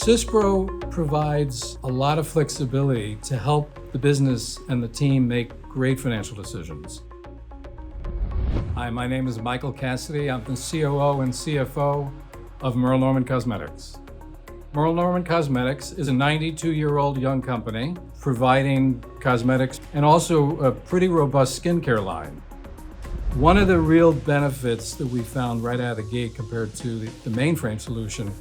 Syspro provides a lot of flexibility to help the business and the team make great financial decisions. Hi, my name is Michael Cassidy. I'm the COO and CFO of Merle Norman Cosmetics. Merle Norman Cosmetics is a 92-year-old young company providing cosmetics and also a pretty robust skincare line. One of the real benefits that we found right out of the gate compared to the mainframe solution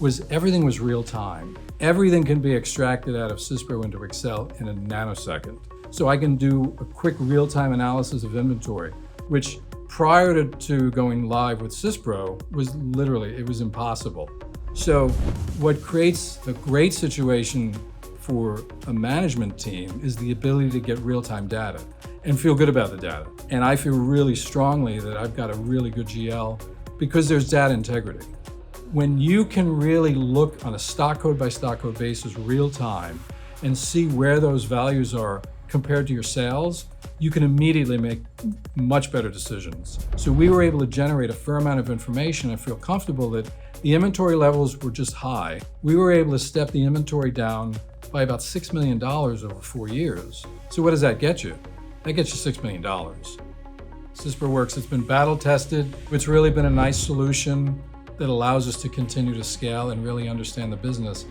was everything was real time. Everything can be extracted out of Syspro into Excel in a nanosecond. So I can do a quick real-time analysis of inventory, which prior to going live with Syspro was literally, it was impossible. So what creates a great situation for a management team is the ability to get real-time data and feel good about the data. And I feel really strongly that I've got a really good GL because there's data integrity. When you can really look on a stock code by stock code basis real time and see where those values are compared to your sales, you can immediately make much better decisions. So we were able to generate a fair amount of information and feel comfortable that the inventory levels were just high. We were able to step the inventory down by about $6 million over 4 years. So what does that get you? That gets you $6 million. Syspro works, it's been battle tested. It's really been a nice solution that allows us to continue to scale and really understand the business.